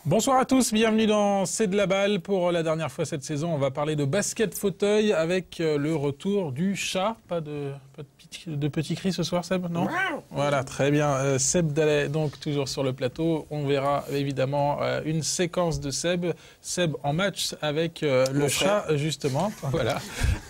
Bonsoir à tous, bienvenue dans C'est de la balle. Pour la dernière fois cette saison, on va parler de basket fauteuil avec le retour du chat. Pas de petits cris ce soir, Seb, non? Voilà, très bien. Seb Dallet, donc toujours sur le plateau. On verra évidemment une séquence de Seb. Seb en match avec le chat, justement. Voilà.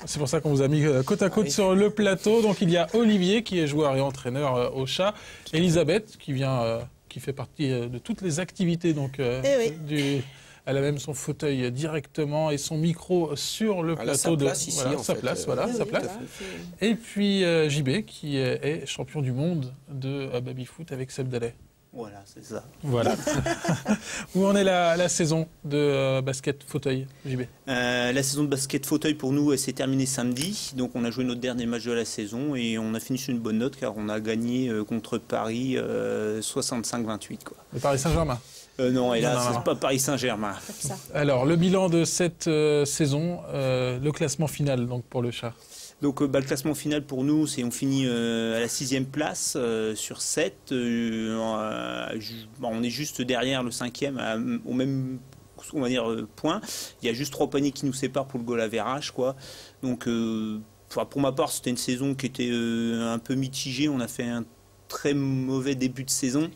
C'est pour ça qu'on vous a mis côte à côte sur le plateau. Donc il y a Olivier qui est joueur et entraîneur au chat. Elisabeth qui vient... qui fait partie de toutes les activités. Donc, elle a même son fauteuil directement et son micro sur le plateau. Sa place. Et puis JB, qui est champion du monde de baby-foot avec Seb Dallet. Voilà, c'est ça. Voilà. Où en est la saison de basket fauteuil, JB? La saison de basket fauteuil pour nous, elle s'est terminée samedi. Donc on a joué notre dernier match de la saison et on a fini sur une bonne note car on a gagné contre Paris 65-28. Le Paris Saint-Germain? Non, hélas, c'est pas Paris Saint-Germain. Alors, le bilan de cette saison, le classement final donc pour le chat. Donc le classement final pour nous, c'est on finit à la 6e place sur 7. On est juste derrière le 5e au même on va dire, point. Il y a juste 3 paniers qui nous séparent pour le goal average, quoi. Donc pour ma part, c'était une saison qui était un peu mitigée. On a fait un très mauvais début de saison.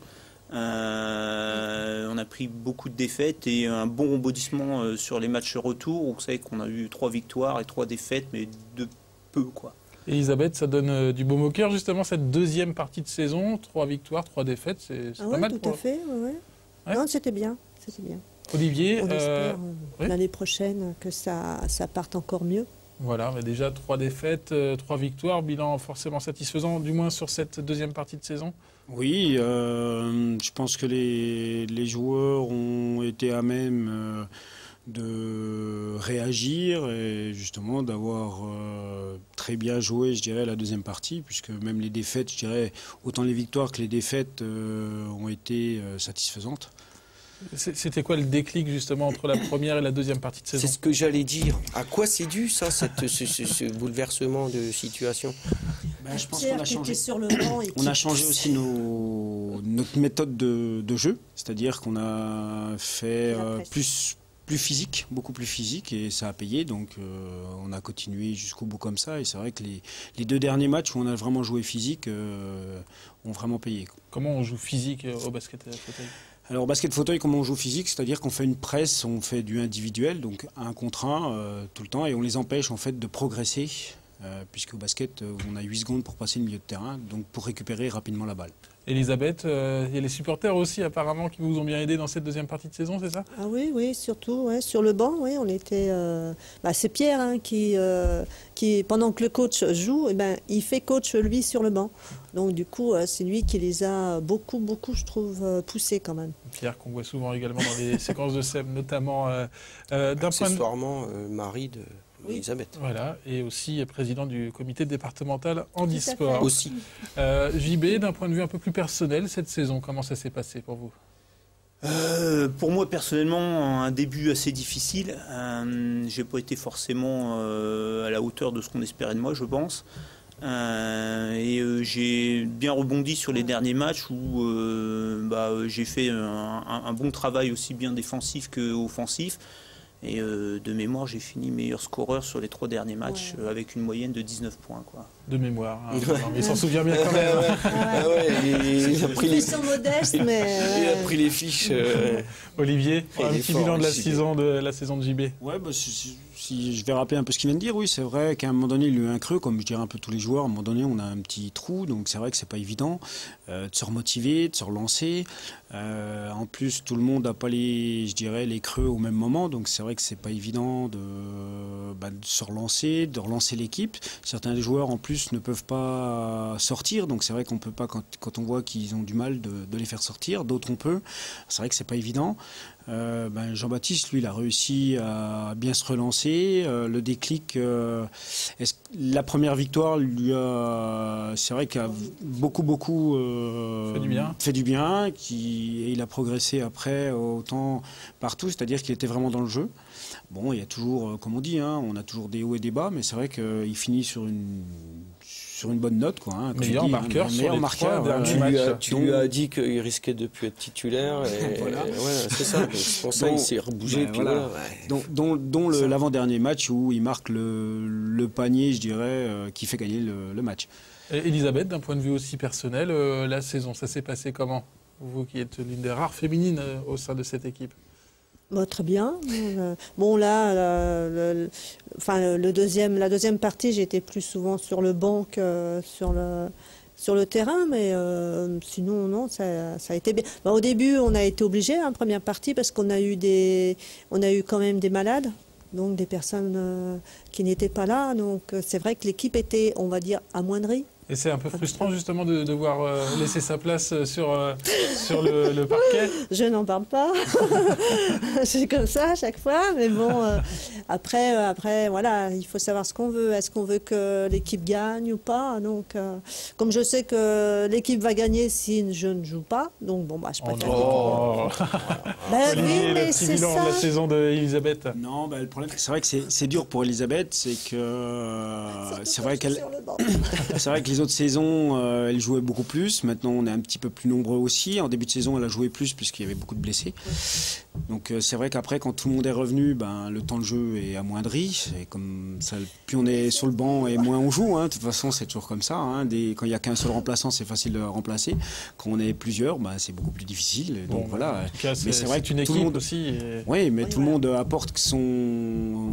On a pris beaucoup de défaites et un bon rebondissement sur les matchs retour. Vous savez qu'on a eu 3 victoires et 3 défaites, mais de peu, quoi. Elisabeth, ça donne du baume au cœur, justement, cette deuxième partie de saison. 3 victoires, 3 défaites, c'est pas mal. Tout à fait, ouais. Non, c'était bien, Olivier, on espère l'année prochaine que ça parte encore mieux. Voilà, mais déjà 3 défaites, 3 victoires, bilan forcément satisfaisant, du moins sur cette deuxième partie de saison. Oui, je pense que les joueurs ont été à même de réagir et justement d'avoir très bien joué, je dirais, la deuxième partie, puisque même les défaites, je dirais, autant les victoires que les défaites ont été satisfaisantes. C'était quoi le déclic justement entre la première et la deuxième partie de saison? C'est ce que j'allais dire. À quoi c'est dû ça, ce bouleversement de situation? Je pense qu'on a changé. Sur le banc et on a changé aussi notre méthode de jeu, c'est-à-dire qu'on a fait plus physique, beaucoup plus physique, et ça a payé. Donc on a continué jusqu'au bout comme ça. Et c'est vrai que les 2 derniers matchs où on a vraiment joué physique ont vraiment payé. Comment on joue physique au basket fauteuil? Alors au basket fauteuil, comment on joue physique, c'est-à-dire qu'on fait une presse, on fait du individuel, donc 1 contre 1 tout le temps, et on les empêche en fait de progresser, puisqu'au basket, on a 8 secondes pour passer le milieu de terrain, donc pour récupérer rapidement la balle. Elisabeth, il y a les supporters aussi apparemment qui vous ont bien aidé dans cette deuxième partie de saison, c'est ça? Ah oui, surtout sur le banc, on était. C'est Pierre qui pendant que le coach joue, il fait coach lui sur le banc. Donc du coup, c'est lui qui les a beaucoup, je trouve, poussés quand même. Pierre qu'on voit souvent également dans les séquences de Seb, notamment accessoirement mari de Elisabeth. Voilà, et aussi président du comité départemental handisport. Aussi. JB, d'un point de vue un peu plus personnel, cette saison, comment ça s'est passé pour vous? Pour moi personnellement, un début assez difficile. J'ai pas été forcément à la hauteur de ce qu'on espérait de moi, je pense. J'ai bien rebondi sur les derniers matchs où j'ai fait un bon travail aussi bien défensif qu'offensif. Et de mémoire, j'ai fini meilleur scoreur sur les 3 derniers matchs avec une moyenne de 19 points. Quoi. De mémoire, hein. Il s'en souvient bien quand même. Il a pris les... modeste, mais il a pris les fiches. Olivier, un petit bilan de la saison de JB. Ouais, si je vais rappeler un peu ce qu'il vient de dire, oui, c'est vrai qu'à un moment donné, il y a eu un creux, comme je dirais un peu tous les joueurs, à un moment donné, on a un petit trou, donc c'est vrai que c'est pas évident de se remotiver, de se relancer. En plus, tout le monde n'a pas les creux au même moment, donc c'est vrai que c'est pas évident de se relancer, de relancer l'équipe. Certains joueurs, en plus, ne peuvent pas sortir, donc c'est vrai qu'on peut pas, quand on voit qu'ils ont du mal de les faire sortir, d'autres on peut. C'est vrai que c'est pas évident. Jean-Baptiste, lui, il a réussi à bien se relancer. Le déclic, la première victoire lui a, c'est vrai, qu'a beaucoup fait du bien. Et il a progressé après autant partout, c'est-à-dire qu'il était vraiment dans le jeu. Bon, il y a toujours, comme on dit, on a toujours des hauts et des bas, mais c'est vrai qu'il finit sur une bonne note, quoi. Meilleur marqueur sur les marqueur. Tu lui as dit qu'il risquait de plus être titulaire. Et, voilà. C'est ça. C'est pour ça qu'il s'est rebougé. Voilà. Dont l'avant-dernier match où il marque le panier, je dirais, qui fait gagner le match. Et Elisabeth, d'un point de vue aussi personnel, la saison, ça s'est passé comment? Vous qui êtes l'une des rares féminines au sein de cette équipe. Très bien. Bon, là, la deuxième partie, j'étais plus souvent sur le banc que sur le terrain, mais sinon, non, ça a été bien. Au début, on a été obligés, première partie, parce qu'on a eu quand même des malades, donc des personnes qui n'étaient pas là. Donc, c'est vrai que l'équipe était, on va dire, amoindrie. Et c'est un peu frustrant justement de devoir laisser sa place sur le parquet. Je n'en parle pas. C'est comme ça à chaque fois. Mais bon, après, voilà, il faut savoir ce qu'on veut. Est-ce qu'on veut que l'équipe gagne ou pas? Donc, comme je sais que l'équipe va gagner si je ne joue pas, donc bon, je préfère. Oui, mais c'est ça. De la saison d'Elisabeth. Non, le problème, c'est vrai que c'est dur pour Elisabeth, c'est que c'est vrai que les autres saisons, elle jouait beaucoup plus. Maintenant, on est un petit peu plus nombreux aussi. En début de saison, elle a joué plus puisqu'il y avait beaucoup de blessés. Donc, c'est vrai qu'après, quand tout le monde est revenu, le temps de jeu est amoindri. Et comme ça, plus on est sur le banc et moins on joue. De toute façon, c'est toujours comme ça. Quand il n'y a qu'un seul remplaçant, c'est facile de remplacer. Quand on est plusieurs, c'est beaucoup plus difficile. Donc voilà. En tout cas, mais c'est vrai qu'une équipe aussi. Oui, mais tout le monde apporte son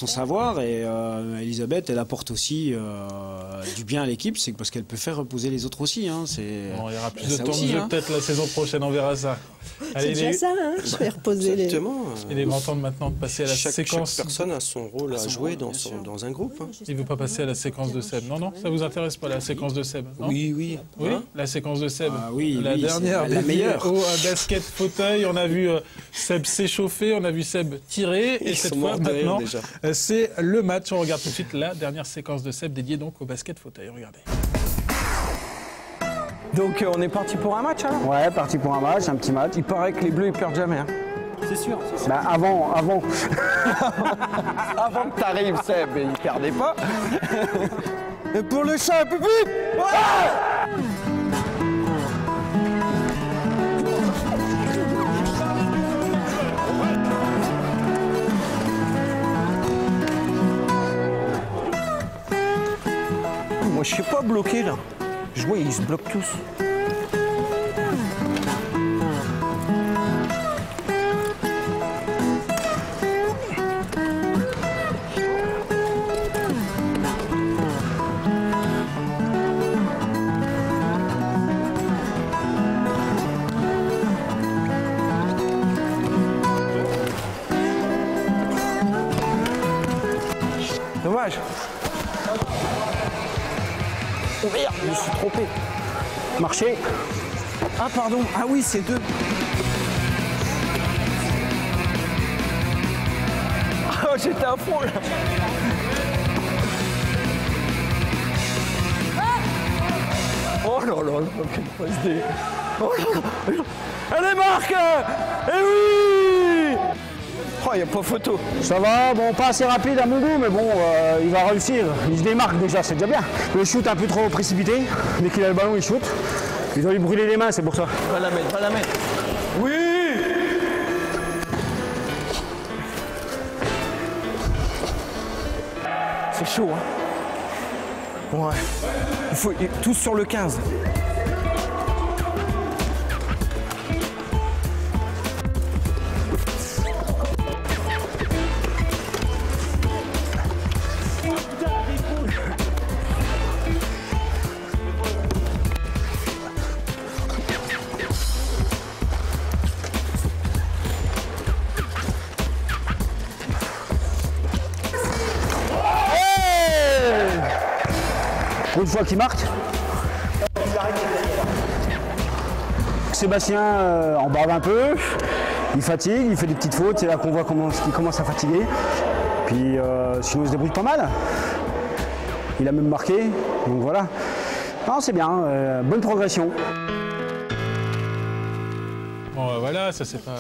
savoir et Elisabeth, elle apporte aussi du bien à l'équipe, c'est parce qu'elle peut faire reposer les autres aussi. Il y aura plus de temps de jeu peut-être la saison prochaine, on verra ça. C'est déjà ça, je vais reposer les... Il est grand temps maintenant de passer à la séquence. Chaque personne a son rôle à jouer dans un groupe. Il ne veut pas passer à la séquence de Seb. Non, ça vous intéresse pas la séquence de Seb? Oui. La séquence de Seb. La dernière, la meilleure. Au basket fauteuil, on a vu Seb s'échauffer, on a vu Seb tirer, et cette fois maintenant, c'est le match. On regarde tout de suite la dernière séquence de Seb dédiée donc au basket fauteuil. Regardez. Donc on est parti pour un match alors? Ouais, parti pour un match, un petit match. Il paraît que les Bleus ils perdent jamais. C'est sûr. Avant. Avant que t'arrives, Seb, ils perdaient pas. Et pour le chat, un peu plus vite. Moi je suis pas bloqué là. Je vois, ils se bloquent tous. Dommage. Oh merde, je me suis trompé. Marché. Ah pardon, ah oui c'est 2. Oh j'étais à fond là. Oh là là, quelle passe D. Oh là là. Allez marque. Eh oui. Oh y a pas photo. Ça va, pas assez rapide à mon goût, mais bon, il va réussir. Il se démarque déjà, c'est déjà bien. Le shoot un peu trop précipité. Dès qu'il a le ballon, il shoot. Il doit lui brûler les mains, c'est pour ça. Va la mettre. Oui. C'est chaud, Ouais. Il faut tous sur le 15. Une fois qu'il marque. Sébastien en barbe un peu, il fatigue, il fait des petites fautes, c'est là qu'on voit qu'il commence à fatiguer. Puis sinon il se débrouille pas mal. Il a même marqué, donc voilà. Non, c'est bien, bonne progression. Bon, voilà, ça s'est pas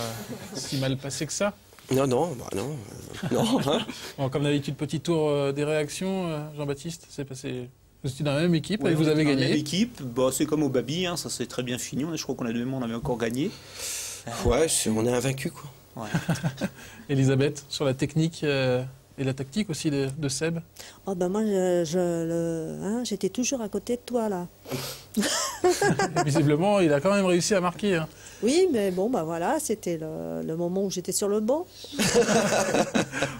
si mal passé que ça. Non. Non. Hein. Bon, comme d'habitude, petit tour des réactions. Jean-Baptiste, c'est passé. Vous étiez dans la même équipe Ouais, et vous avez dans la gagné. même équipe, bah, c'est comme au Babi, hein, ça s'est très bien fini. Je crois qu'on a 2 mois, on avait encore gagné. Ouais, on est invaincu, quoi. Ouais. Elisabeth, sur la technique et la tactique aussi de Seb. Oh ben moi, j'étais toujours à côté de toi, là. Et visiblement, il a quand même réussi à marquer. Hein. Oui, mais bon, ben voilà, c'était le moment où j'étais sur le banc.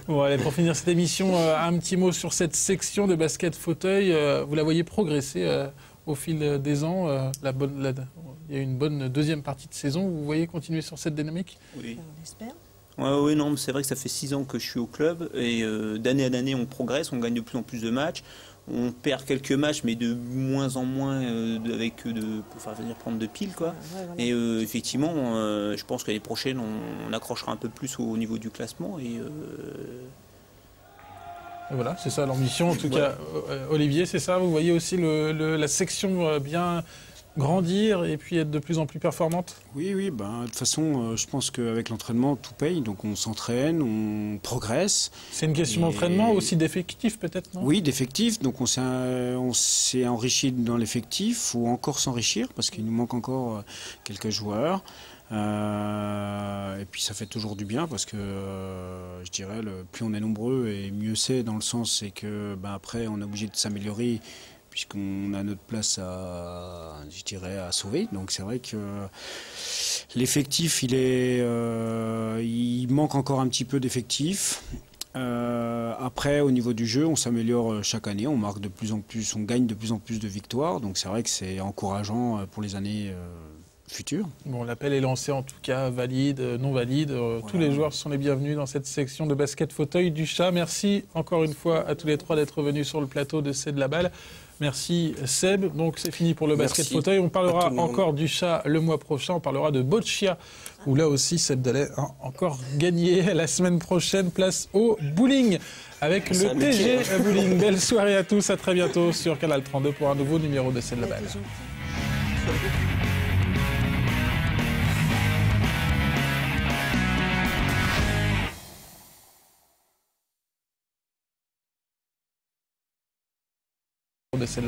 Bon, allez, pour finir cette émission, un petit mot sur cette section de basket fauteuil. Vous la voyez progresser au fil des ans. Il y a une bonne deuxième partie de saison. Vous voyez continuer sur cette dynamique? Oui. On espère. Oui, non, c'est vrai que ça fait 6 ans que je suis au club et d'année en année on progresse, on gagne de plus en plus de matchs. On perd quelques matchs, mais de moins en moins pour faire venir prendre de piles, quoi. Ouais, voilà. Et effectivement, je pense que l'année prochaine, on accrochera un peu plus au niveau du classement. Et Voilà, c'est ça l'ambition. En tout cas, Olivier, c'est ça. Vous voyez aussi la section bien grandir et puis être de plus en plus performante? Oui, ben, de toute façon, je pense qu'avec l'entraînement, tout paye. Donc on s'entraîne, on progresse. C'est une question d'entraînement, aussi d'effectifs peut-être, non? Oui, d'effectifs. Donc on s'est enrichi dans l'effectif. Il faut encore s'enrichir parce qu'il nous manque encore quelques joueurs. Et puis ça fait toujours du bien parce que je dirais plus on est nombreux et mieux c'est, dans le sens c'est que après on est obligé de s'améliorer puisqu'on a notre place à sauver. Donc c'est vrai que l'effectif il manque encore un petit peu d'effectifs. Après, au niveau du jeu, on s'améliore chaque année, on marque de plus en plus, on gagne de plus en plus de victoires. Donc c'est vrai que c'est encourageant pour les années futures. Bon, l'appel est lancé en tout cas, valide, non valide. Tous les joueurs sont les bienvenus dans cette section de basket fauteuil du Chat. Merci encore une fois à tous les trois d'être venus sur le plateau de C'est de la balle. Merci Seb. Donc c'est fini pour le basket fauteuil. On parlera encore du Chat le mois prochain. On parlera de Boccia, où là aussi Seb Dallet a encore gagné. La semaine prochaine, place au bowling avec le TG Bowling. Belle soirée à tous. À très bientôt sur Canal 32 pour un nouveau numéro de C'est de la balle. De celle-là.